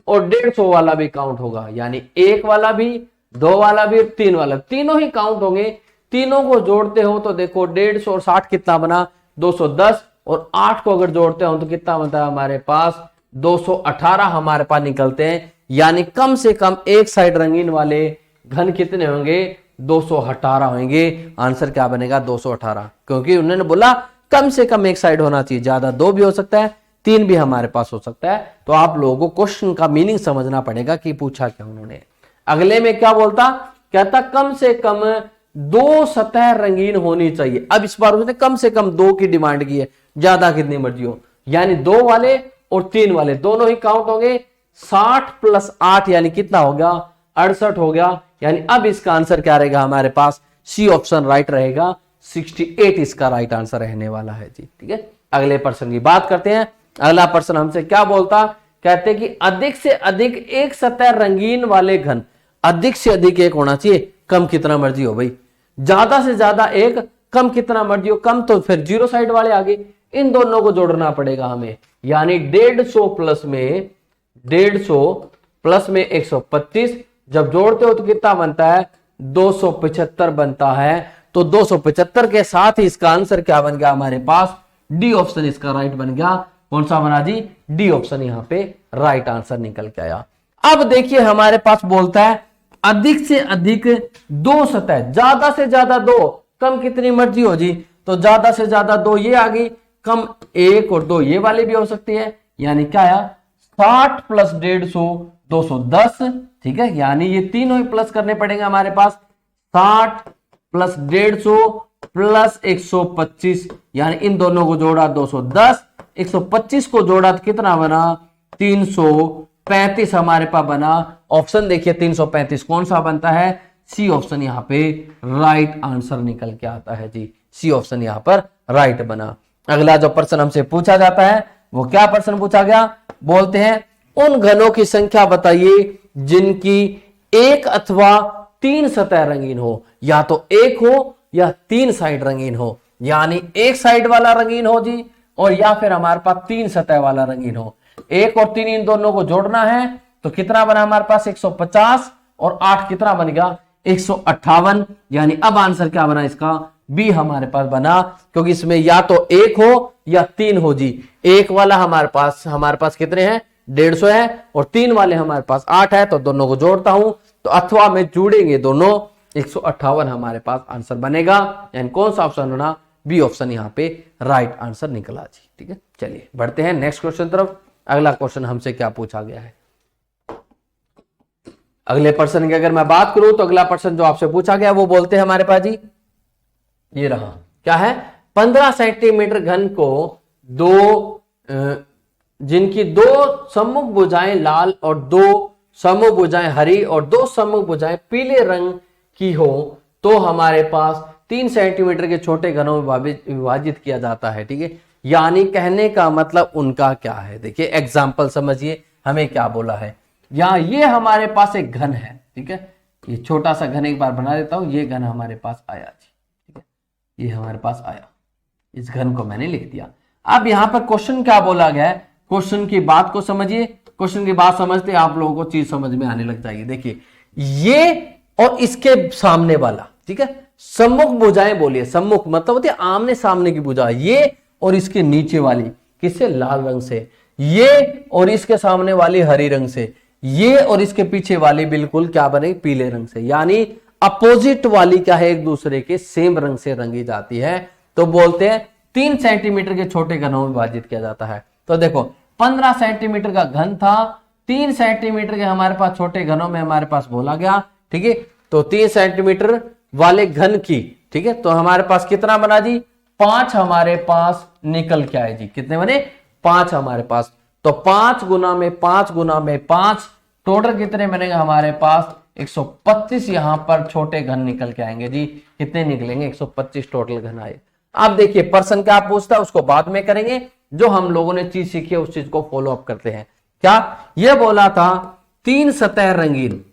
और 150 वाला भी काउंट होगा, यानी 1 वाला भी 2 वाला भी और 3 वाला, तीनों ही काउंट होंगे। तीनों को जोड़ते हो तो देखो 150 और 60 कितना बना 210 और 8 को अगर जोड़ते हो तो कितना बनता है हमारे पास 218 हमारे पास निकलते हैं। यानी कम से कम एक साइड रंगीन वाले घन कितने होंगे 218 होंगे। आंसर क्या बनेगा 218, क्योंकि उन्होंने बोला कम से कम एक साइड होना चाहिए, ज्यादा 2 भी हो सकता है 3 भी हमारे पास हो सकता है। तो आप लोगों को क्वेश्चन का मीनिंग समझना पड़ेगा कि पूछा क्या उन्होंने। अगले में क्या बोलता, कहता कम से कम 2 सतह रंगीन होनी चाहिए। अब इस बार उसने कम से कम 2 की डिमांड की है, ज्यादा कितनी मर्जी हो, यानी 2 वाले और 3 वाले दोनों ही काउंट होंगे। 60 + 8 यानी कितना हो गया 68 हो गया। यानी अब इसका आंसर क्या रहेगा हमारे पास, सी ऑप्शन राइट रहेगा, 68 इसका राइट आंसर रहने वाला है जी। ठीक है, अगले पर्सन की बात करते हैं। अगला पर्सन हमसे क्या बोलता, कहते कि अधिक से अधिक एक सतह रंगीन वाले घन, अधिक से अधिक एक होना चाहिए, कम कितना मर्जी हो भाई, ज्यादा से ज्यादा एक, कम कितना मर्जी हो, कम तो फिर 0 साइड वाले आगे, इन दोनों को जोड़ना पड़ेगा हमें। यानी 150 प्लस में 125 जब जोड़ते हो तो कितना बनता है 275 बनता है। तो 275 के साथ ही इसका आंसर क्या बन गया हमारे पास, डी ऑप्शन इसका राइट बन गया। कौन सा बना जी, डी ऑप्शन यहां पे राइट आंसर निकल के आया। अब देखिए हमारे पास बोलता है अधिक से अधिक 2 सतह, ज्यादा से ज्यादा 2, कम कितनी मर्जी हो जी, तो ज्यादा से ज्यादा 2 ये आ गई, कम 1 और 2 ये वाले भी हो सकती है। यानी क्या आया 60 + 150 210। ठीक है, यानी ये तीनों ही प्लस करने पड़ेंगे हमारे पास, 60 + 150 + 125, यानी इन दोनों को जोड़ा 210, 125 को जोड़ा तो कितना बना 335 हमारे पास बना। ऑप्शन देखिए 335 कौन सा बनता है, सी ऑप्शन यहां पे राइट आंसर निकल के आता है जी, सी ऑप्शन यहां पर राइट बना। अगला जो प्रश्न हमसे पूछा जाता है वो क्या प्रश्न पूछा गया, बोलते हैं उन घनों की संख्या बताइए जिनकी 1 अथवा 3 सतह रंगीन हो, या तो 1 हो या 3 साइड रंगीन हो, यानी 1 साइड वाला रंगीन हो जी, और या फिर हमारे पास 3 सतह वाला रंगीन हो। 1 और 3 इन दोनों को जोड़ना है तो कितना बना हमारे पास 150 और 8 कितना बन गया 158। यानी अब आंसर क्या बना इसका, बी हमारे पास बना, क्योंकि इसमें या तो 1 हो या 3 हो जी। 1 वाला हमारे पास कितने हैं 150 है और 3 वाले हमारे पास 8 है, तो दोनों को जोड़ता हूं तो अथवा में जुड़ेंगे दोनों 158 हमारे पास आंसर बनेगा। यानी कौन सा ऑप्शन बना, बी ऑप्शन यहां पे राइट आंसर निकला जी। ठीक है, चलिए बढ़ते हैं नेक्स्ट क्वेश्चन तरफ। अगला क्वेश्चन हमसे क्या पूछा गया है, अगले पर्सन की अगर मैं बात करूं तो अगला पर्सन जो आपसे पूछा गया वो बोलते हैं हमारे पास जी, ये रहा क्या है 15 सेंटीमीटर घन को जिनकी 2 सम्मुख भुजाएं लाल और 2 सम्मुख भुजाएं हरी और 2 सम्मुख भुजाएं पीले रंग की हो तो हमारे पास 3 सेंटीमीटर के छोटे घनों में विभाजित किया जाता है। ठीक है, यानी कहने का मतलब उनका क्या है, देखिए एग्जाम्पल समझिए हमें क्या बोला है। यहां ये हमारे पास एक घन है, ठीक है, ये छोटा सा घन एक बार बना देता हूं, ये घन हमारे पास आया जी। ठीक है, ये हमारे पास आया, इस घन को मैंने लिख दिया। अब यहां पर क्वेश्चन क्या बोला गया है, क्वेश्चन की बात को समझिए, क्वेश्चन की बात समझते आप लोगों को चीज समझ में आने लग जाएगी। देखिए ये और इसके सामने वाला, ठीक है, सम्मुख भुजाएं बोलिए, सम्मुख मतलब होती है आमने सामने की भुजा, ये और इसके नीचे वाली किससे लाल रंग से, ये और इसके सामने वाली हरी रंग से, ये और इसके पीछे वाली बिल्कुल क्या बनेगी पीले रंग से। यानी अपोजिट वाली क्या है एक दूसरे के सेम रंग से रंगी जाती है। तो बोलते हैं 3 सेंटीमीटर के छोटे घनों में विभाजित किया जाता है। तो देखो 15 सेंटीमीटर का घन था, 3 सेंटीमीटर के हमारे पास छोटे घनों में हमारे पास बोला गया, ठीक है। तो 3 सेंटीमीटर वाले घन की, ठीक है, तो हमारे पास कितना बना जी, 5 हमारे पास निकल के आए जी। कितने बने, 5 हमारे पास। तो 5 गुना में 5 गुना में 5, टोटल कितने बनेंगे हमारे पास, 125 यहां पर छोटे घन निकल के आएंगे जी। कितने निकलेंगे, 125 टोटल घन आए। अब देखिए प्रश्न क्या पूछता है उसको बाद में करेंगे, जो हम लोगों ने चीज सीखी है उस चीज को फॉलो अप करते हैं। क्या यह बोला था, 3 सतह रंगीन,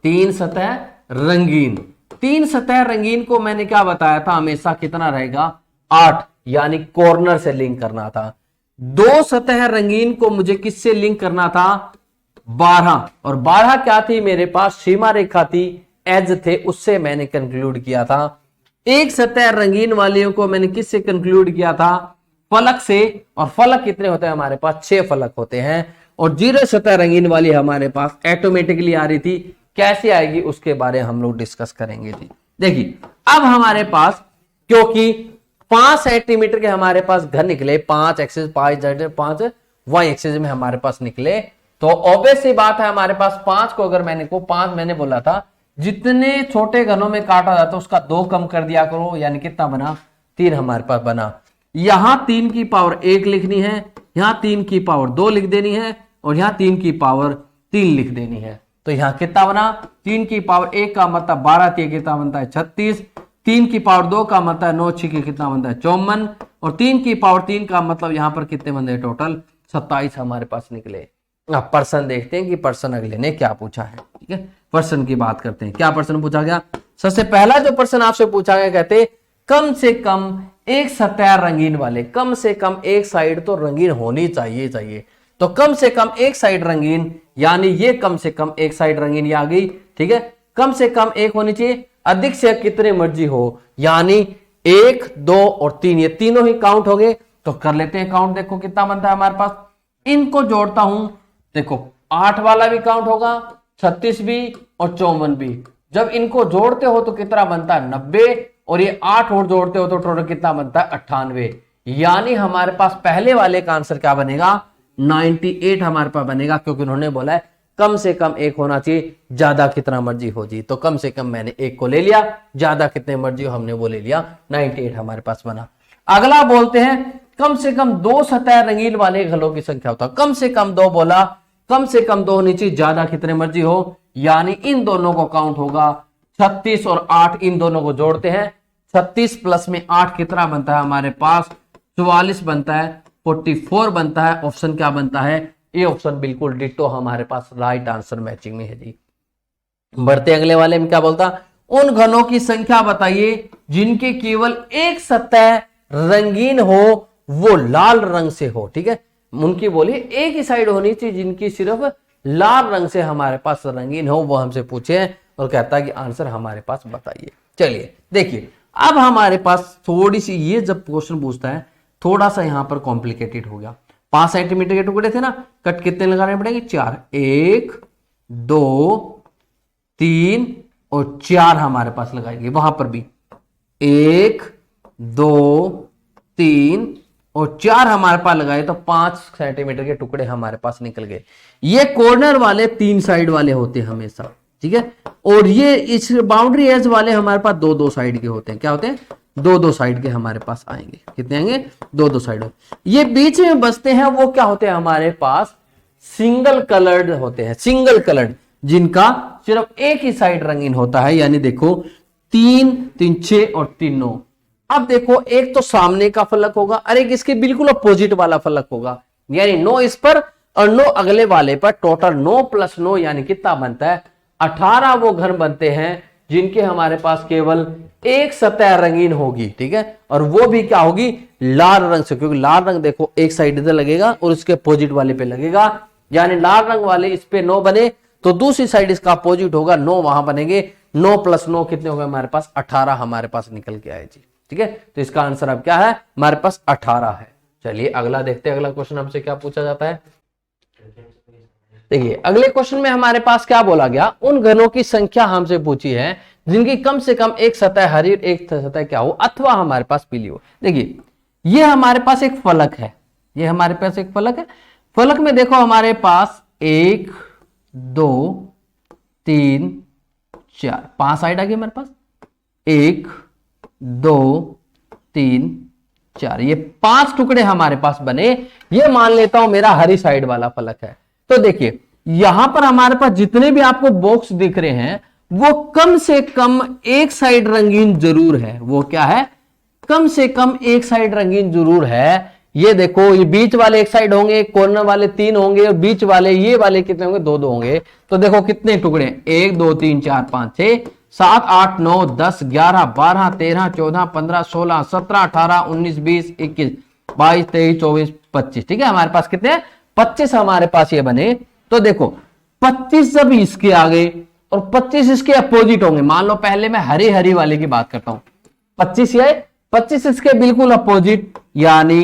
3 सतह रंगीन, 3 सतह रंगीन को मैंने क्या बताया था, हमेशा कितना रहेगा, 8, यानी कॉर्नर से लिंक करना था। 2 सतह रंगीन को मुझे किससे लिंक करना था, 12, और 12 क्या थी मेरे पास, सीमा रेखा थी, एज थे, उससे मैंने कंक्लूड किया था। 1 सतह रंगीन वालियों को मैंने किससे कंक्लूड किया था, फलक से, और फलक कितने होते हैं हमारे पास, 6 फलक होते हैं। और 0 सतह रंगीन वाली हमारे पास ऑटोमेटिकली आ रही थी, कैसे आएगी उसके बारे में हम लोग डिस्कस करेंगे जी। देखिए अब हमारे पास क्योंकि 5 सेंटीमीटर के हमारे पास घन निकले, 5 एक्सिस 5 वाई एक्सिस में हमारे पास निकले, तो ऑब्वियस सी बात है हमारे पास 5 को अगर मैंने 5 मैंने बोला था जितने छोटे घनों में काटा जाता है उसका 2 कम कर दिया करो, यानी कितना बना, 3 हमारे पास बना। यहां 3 की पावर 1 लिखनी है, यहां 3 की पावर 2 लिख देनी है, और यहां 3 की पावर 3 लिख देनी है। तो यहां कितना बना, 3 की पावर 1 का मतलब 12, कितना बनता है 36, 3 की पावर 2 का मतलब है 9 6 कितना बनता है 54, और 3 की पावर 3 का मतलब यहां पर कितने बनते हैं टोटल 27 हमारे पास निकले। अब प्रश्न देखते हैं कि प्रश्न अगले ने क्या पूछा है, ठीक है। प्रश्न की बात करते हैं, क्या प्रश्न पूछा गया। सबसे पहला जो प्रश्न आपसे पूछा गया, कहते कम से कम एक सतह रंगीन वाले, कम से कम एक साइड तो रंगीन होनी चाहिए। तो कम से कम एक साइड रंगीन, यानी ये कम से कम एक साइड रंगीन ये आ गई, ठीक है। कम से कम एक होनी चाहिए, अधिक से कितने मर्जी हो, यानी 1 2 और 3, ये तीनों ही काउंट हो गए। तो कर लेते हैं काउंट, देखो कितना बनता है हमारे पास। इनको जोड़ता हूं, देखो 8 वाला भी काउंट होगा, 36 भी और 54 भी। जब इनको जोड़ते हो तो कितना बनता है 90, और ये 8 और जोड़ते हो तो टोटल कितना बनता है 98। यानी हमारे पास पहले वाले का आंसर क्या बनेगा, 98 हमारे पास बनेगा, क्योंकि उन्होंने बोला है कम से कम एक होना चाहिए, ज्यादा कितना मर्जी हो जी। तो कम से कम मैंने 1 को ले लिया, ज्यादा कितने मर्जी हो हमने वो ले लिया, 98 हमारे पास बना। अगला बोलते हैं कम से कम 2 सतह रंगीन वाले घनों की संख्या होता है। कम से कम 2 बोला, कम से कम 2 होनी चाहिए, ज्यादा कितने मर्जी हो, यानी इन दोनों को काउंट होगा 36 और 8, इन दोनों को जोड़ते हैं, 36 प्लस में 8 कितना बनता है हमारे पास, 44 बनता है, 44 बनता है। ऑप्शन क्या बनता है, ये ऑप्शन बिल्कुल डिट्टो हमारे पास राइट आंसर मैचिंग में है जी। बढ़ते अगले वाले में क्या बोलता, उन घनों की संख्या बताइए जिनके केवल एक सतह रंगीन हो, वो लाल रंग से हो, ठीक है। उनकी बोली एक ही साइड होनी चाहिए जिनकी सिर्फ लाल रंग से हमारे पास रंगीन हो, वो हमसे पूछे हैं, और कहता है कि आंसर हमारे पास बताइए। चलिए देखिए अब हमारे पास थोड़ी सी, ये जब क्वेश्चन पूछता है थोड़ा सा यहां पर कॉम्प्लिकेटेड हो गया। 5 सेंटीमीटर के टुकड़े थे ना, कट कितने लगाने पड़ेंगे, 4, 1 2 3 और 4 हमारे पास लगाएंगे, वहां पर भी 1 2 3 और 4 हमारे पास लगाए, तो 5 सेंटीमीटर के टुकड़े हमारे पास निकल गए। ये कॉर्नर वाले 3 साइड वाले होते हैं हमेशा, ठीक है। और ये इस बाउंड्री एज वाले हमारे पास 2-2 साइड के होते हैं। क्या होते हैं, 2-2 साइड के हमारे पास आएंगे। कितने आएंगे, 2-2 साइड। ये बीच में बसते हैं, वो क्या होते हैं हमारे पास, सिंगल कलर्ड होते हैं, सिंगल कलर्ड, जिनका सिर्फ एक ही साइड रंगीन होता है। यानी देखो 3 3 6 और 3 9। अब देखो एक तो सामने का फलक होगा और एक इसके बिल्कुल अपोजिट वाला फलक होगा, यानी 9 इस पर और 9 अगले वाले पर। टोटल 9 + 9 यानी कितना बनता है, 18 वो घन बनते हैं जिनके हमारे पास केवल एक सतह रंगीन होगी, ठीक है। और वो भी क्या होगी, लाल रंग से, क्योंकि लाल रंग देखो एक साइड इधर लगेगा और उसके अपोजिट वाले पे लगेगा। यानी लाल रंग वाले इस पे 9 बने तो दूसरी साइड इसका अपोजिट होगा, 9 वहां बनेंगे। 9 + 9 कितने हो गए हमारे पास, 18 हमारे पास निकल के आए जी, ठीक है। तो इसका आंसर अब क्या है, हमारे पास 18 है। चलिए अगला देखते हैं, अगला क्वेश्चन हमसे क्या पूछा जाता है। देखिए अगले क्वेश्चन में हमारे पास क्या बोला गया, उन घनों की संख्या हमसे पूछी है जिनकी कम से कम एक सतह हरी और एक सतह क्या हो अथवा हमारे पास पीली हो। देखिए ये हमारे पास एक फलक है, ये हमारे पास एक फलक है। फलक में देखो हमारे पास 1 2 3 4 5 साइड आ गई हमारे पास, 1 2 3 4, ये 5 टुकड़े हमारे पास बने। ये मान लेता हूं मेरा हरी साइड वाला फलक है। तो देखिए यहां पर हमारे पास जितने भी आपको बॉक्स दिख रहे हैं वो कम से कम एक साइड रंगीन जरूर है। वो क्या है, कम से कम एक साइड रंगीन जरूर है। ये देखो ये बीच वाले एक साइड होंगे, कॉर्नर वाले 3 होंगे और बीच वाले ये वाले कितने होंगे, 2 2 होंगे। तो देखो कितने टुकड़े, 1 2 3 4 5 6 7 8 9 10 11 12 13 14 15 16 17 18 19 20 21 22 23 24 25। ठीक है, हमारे पास कितने 25 हमारे पास ये बने। तो देखो 25 जब इसके आगे और 25 इसके अपोजिट होंगे। मान लो पहले मैं हरी हरी वाले की बात करता हूं, 25 ये 25 इसके बिल्कुल अपोजिट यानी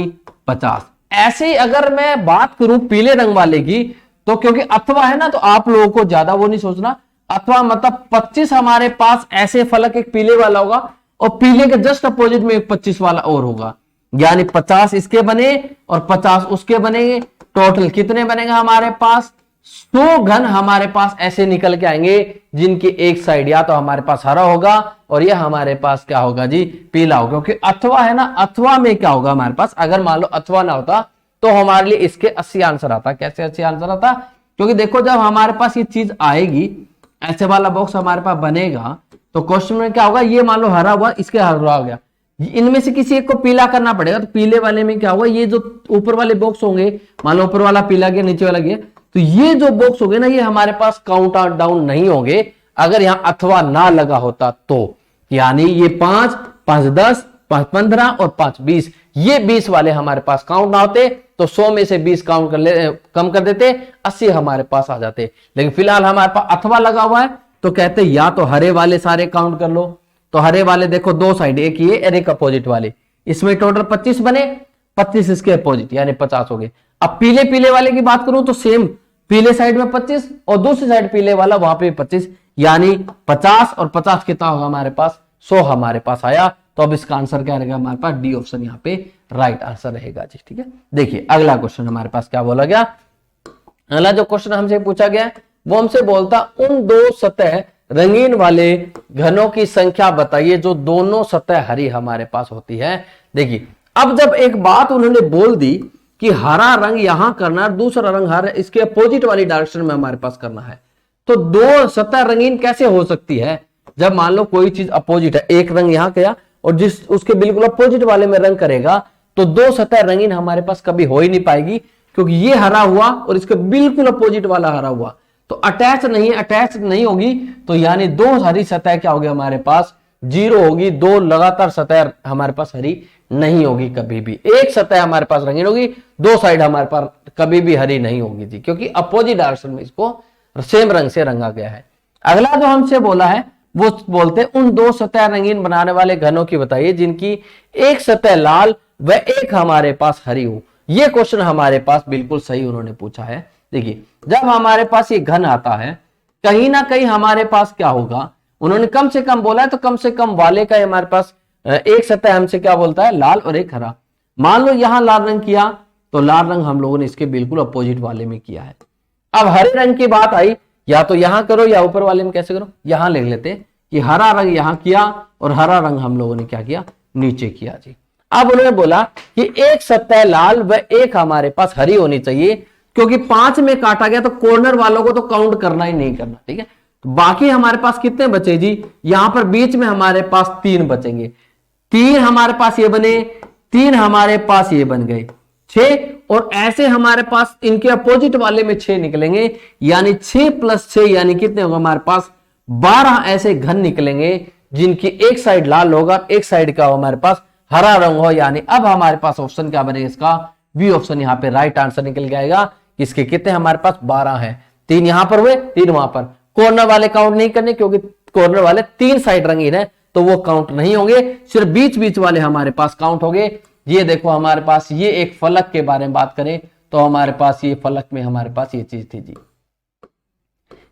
50। ऐसे ही अगर मैं बात करूं पीले रंग वाले की, तो क्योंकि अथवा है ना तो आप लोगों को ज्यादा वो नहीं सोचना। अथवा मतलब 25 हमारे पास ऐसे फलक एक पीले वाला होगा और पीले के जस्ट अपोजिट में एक 25 वाला और होगा, यानी 50 इसके बने और 50 उसके बनेंगे। टोटल कितने बनेगा हमारे पास, 100 घन हमारे पास ऐसे निकल के आएंगे जिनकी एक साइड या तो हमारे पास हरा होगा और यह हमारे पास क्या होगा जी, पीला होगा। क्योंकि अथवा है ना, अथवा में क्या होगा हमारे पास, अगर मान लो अथवा ना होता तो हमारे लिए इसके 80 आंसर आता। कैसे 80 आंसर आता, क्योंकि देखो जब हमारे पास ये चीज आएगी, ऐसे वाला बॉक्स हमारे पास बनेगा तो क्वेश्चन में क्या होगा, ये मान लो हरा हुआ, इसके हरा हो गया, इनमें से किसी एक को पीला करना पड़ेगा। तो पीले वाले में क्या होगा, ये जो ऊपर वाले बॉक्स होंगे, मान लो ऊपर वाला पीला गया नीचे वाला गया, तो ये जो बॉक्स हो गए ना ये हमारे पास काउंट डाउन नहीं होंगे अगर यहां अथवा ना लगा होता तो। यानी ये 5 5 10 5 15 और 5 20, ये 20 वाले हमारे पास काउंट ना होते तो 100 में से 20 काउंट कम कर देते, 80 हमारे पास आ जाते। लेकिन फिलहाल हमारे पास अथवा लगा हुआ है तो कहते या तो हरे वाले सारे काउंट कर लो। तो हरे वाले देखो 2 साइड, एक ये और एक अपोजिट वाले, इसमें टोटल 25 बने, 25 इसके अपोजिट यानी 50 हो गए। अब पीले पीले वाले की बात करूं तो सेम, पीले साइड में 25 और दूसरी साइड पीले वाला वहां पे 25, यानी 50 और 50 कितना होगा हमारे पास, 100 हमारे पास आया। तो अब इसका आंसर क्या रहेगा हमारे पास, डी ऑप्शन यहाँ पे राइट आंसर रहेगा जी। ठीक है, देखिए अगला क्वेश्चन हमारे पास क्या बोला गया। अगला जो क्वेश्चन हमसे पूछा गया वो हमसे बोलता उन 2 सतह रंगीन वाले घनों की संख्या बताइए जो दोनों सतह हरी हमारे पास होती है। देखिए अब जब एक बात उन्होंने बोल दी कि हरा रंग यहां करना है, दूसरा रंग हरा इसके अपोजिट वाली डायरेक्शन में हमारे पास करना है, तो 2 सतह रंगीन कैसे हो सकती है। जब मान लो कोई चीज अपोजिट है, एक रंग यहां किया और जिस उसके बिल्कुल अपोजिट वाले में रंग करेगा, तो 2 सतह रंगीन हमारे पास कभी हो ही नहीं पाएगी, क्योंकि ये हरा हुआ और इसके बिल्कुल अपोजिट वाला हरा हुआ, तो अटैच नहीं होगी। तो यानी 2 हरी सतह क्या होगी हमारे पास, 0 होगी। 2 लगातार सतह हमारे पास हरी नहीं होगी कभी भी। एक सतह हमारे पास रंगीन होगी, 2 साइड हमारे पास कभी भी हरी नहीं होगी जी, क्योंकि अपोजिट डायरेक्शन में इसको सेम रंग से रंगा गया है। अगला जो हमसे बोला है वो बोलते उन 2 सतह रंगीन बनाने वाले घनों की बताइए जिनकी एक सतह लाल व एक हमारे पास हरी हो। ये क्वेश्चन हमारे पास बिल्कुल सही उन्होंने पूछा है। देखिए जब हमारे पास ये घन आता है, कहीं ना कहीं हमारे पास क्या होगा, उन्होंने कम से कम बोला है तो कम से कम वाले का हमारे पास एक सतह हमसे क्या बोलता है, लाल और एक हरा। मान लो यहां लाल रंग किया तो लाल रंग हम लोगों ने इसके बिल्कुल अपोजिट वाले में किया है। अब हरे रंग की बात आई, या तो यहां करो या ऊपर वाले में कैसे करो, यहां लिख लेते कि हरा रंग यहां किया और हरा रंग हम लोगों ने क्या किया, नीचे किया जी। अब उन्होंने बोला कि एक सतह लाल व एक हमारे पास हरी होनी चाहिए, क्योंकि 5 में काटा गया तो कॉर्नर वालों को तो काउंट करना ही नहीं करना। ठीक है, तो बाकी हमारे पास कितने बचे जी, यहां पर बीच में हमारे पास 3 बचेंगे। 3 हमारे पास ये बने, 3 हमारे पास ये बन गए, 6, और ऐसे हमारे पास इनके अपोजिट वाले में 6 निकलेंगे, यानी 6 + 6 यानी कितने होगा हमारे पास, 12 ऐसे घन निकलेंगे जिनकी एक साइड लाल होगा, एक साइड का हमारे पास हरा रंग हो। यानी अब हमारे पास ऑप्शन क्या बनेगा इसका, बी ऑप्शन यहां पे राइट आंसर निकल जाएगा। इसके कितने हमारे पास 12 हैं, 3 यहां पर हुए 3 वहां पर। कॉर्नर वाले काउंट नहीं करने क्योंकि कॉर्नर वाले 3 साइड रंगीन है तो वो काउंट नहीं होंगे, सिर्फ बीच बीच वाले हमारे पास काउंट होंगे। ये देखो हमारे पास ये एक फलक के बारे में बात करें तो हमारे पास ये फलक में हमारे पास ये चीज थी जी,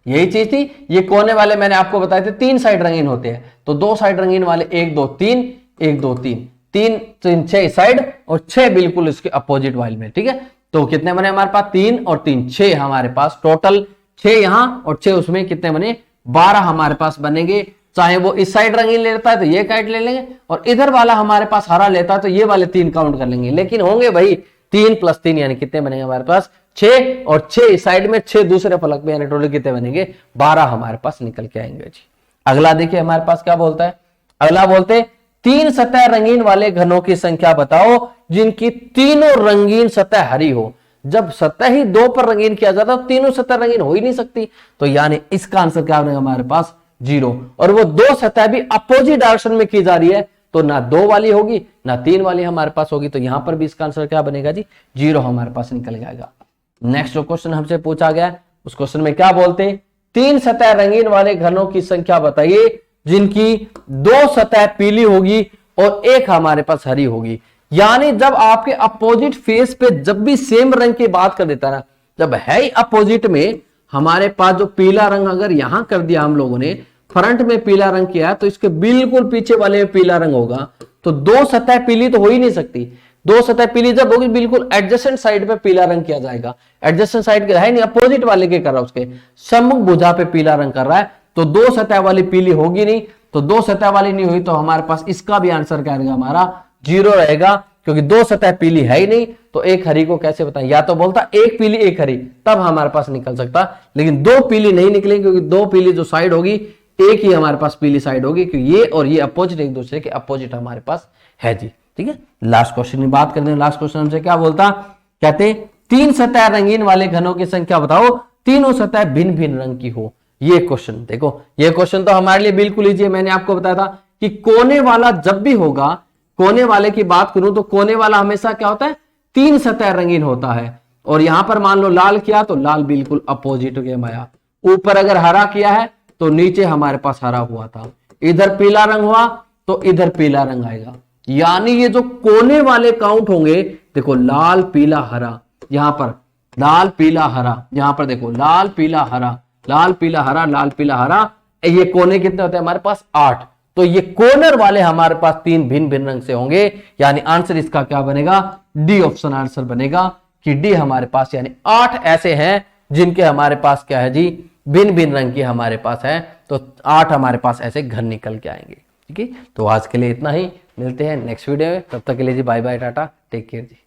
यही चीज थी। ये कोने वाले मैंने आपको बताए थे 3 साइड रंगीन होते हैं, तो 2 साइड रंगीन वाले 1 2 3 1 2 3 3 3 6 साइड और 6 बिल्कुल इसके अपोजिट वाले में। ठीक है, तो कितने बने हमारे पास 3 और 3 6 हमारे पास टोटल 6 यहां और 6 उसमें, कितने बने 12 हमारे पास बनेंगे। चाहे वो इस साइड रंगीन लेता है तो ये काउंट ले लेंगे और इधर वाला हमारे पास हरा लेता है तो ये वाले 3 काउंट कर लेंगे, लेकिन होंगे भाई 3 + 3 यानी कितने बनेंगे हमारे पास 6 और 6 इस साइड में 6 दूसरे फलक में, यानी टोटल कितने बनेंगे 12 हमारे पास निकल के आएंगे जी। अगला देखिए हमारे पास क्या बोलता है, अगला बोलते 3 सतह रंगीन वाले घनों की संख्या बताओ जिनकी तीनों रंगीन सतह हरी हो। जब सतह ही 2 पर रंगीन किया जाता है तीनों सतह रंगीन हो ही नहीं सकती, तो यानी इसका आंसर क्या बनेगा हमारे पास 0। और वो 2 सतह भी अपोजिट डायरेक्शन में की जा रही है, तो ना 2 वाली होगी ना 3 वाली हमारे पास होगी, तो यहां पर भी इसका आंसर क्या बनेगा जी 0 हमारे पास निकल जाएगा। नेक्स्ट जो क्वेश्चन हमसे पूछा गया उस क्वेश्चन में क्या बोलते हैं, 3 सतह रंगीन वाले घनों की संख्या बताइए जिनकी 2 सतह पीली होगी और 1 हमारे पास हरी होगी। यानी जब आपके अपोजिट फेस पे जब भी सेम रंग की बात कर देता है ना, जब है ही अपोजिट में हमारे पास जो पीला रंग अगर यहां कर दिया हम लोगों ने, फ्रंट में पीला रंग किया है तो इसके बिल्कुल पीछे वाले में पीला रंग होगा, तो 2 सतह पीली तो हो ही नहीं सकती। 2 सतह पीली जब होगी बिल्कुल एडजेसेंट साइड पे पीला रंग किया जाएगा, एडजेसेंट साइड के है नहीं, अपोजिट वाले के कर रहा है, उसके सम्मुख भुजा पे पीला रंग कर रहा है, तो 2 सतह वाली पीली होगी नहीं, तो 2 सतह वाली नहीं हुई तो हमारे पास इसका भी आंसर क्या रहेगा हमारा 0 रहेगा, क्योंकि 2 सतह पीली है ही नहीं, तो 1 हरी को कैसे बताएं, या तो बोलता 1 पीली 1 हरी तब हमारे पास निकल सकता, लेकिन 2 पीली नहीं निकलेंगे क्योंकि 2 पीली जो साइड होगी 1 ही हमारे पास पीली साइड होगी, क्योंकि ये और ये अपोजिट एक दूसरे के अपोजिट हमारे पास है जी। ठीक है, लास्ट क्वेश्चन की बात करते हैं। लास्ट क्वेश्चन हमसे क्या बोलता, कहते 3 सतह रंगीन वाले घनों की संख्या बताओ तीनों सतह भिन्न भिन्न रंग की हो। ये क्वेश्चन देखो, ये क्वेश्चन तो हमारे लिए बिल्कुल इजी है। मैंने आपको बताया था कि कोने वाला जब भी होगा, कोने वाले की बात करूं तो कोने वाला हमेशा क्या होता है 3 सतह रंगीन होता है, और यहां पर मान लो लाल किया तो लाल बिल्कुल अपोजिट हो गया माया, ऊपर अगर हरा किया है तो नीचे हमारे पास हरा हुआ था, इधर पीला रंग हुआ तो इधर पीला रंग आएगा। यानी ये जो कोने वाले काउंट होंगे, देखो लाल पीला हरा, यहां पर लाल पीला हरा, यहां पर देखो लाल पीला हरा, लाल पीला हरा, लाल पीला हरा, ये कोने कितने होते हैं हमारे पास 8, तो ये कॉर्नर वाले हमारे पास 3 भिन्न भिन्न रंग से होंगे, यानी आंसर इसका क्या बनेगा डी ऑप्शन आंसर बनेगा, कि डी हमारे पास यानी 8 ऐसे हैं जिनके हमारे पास क्या है जी भिन्न भिन्न रंग की हमारे पास है, तो 8 हमारे पास ऐसे घन निकल के आएंगे। ठीक है, तो आज के लिए इतना ही, मिलते हैं नेक्स्ट वीडियो में, तब तक के लिए जी bye bye tata, take care जी।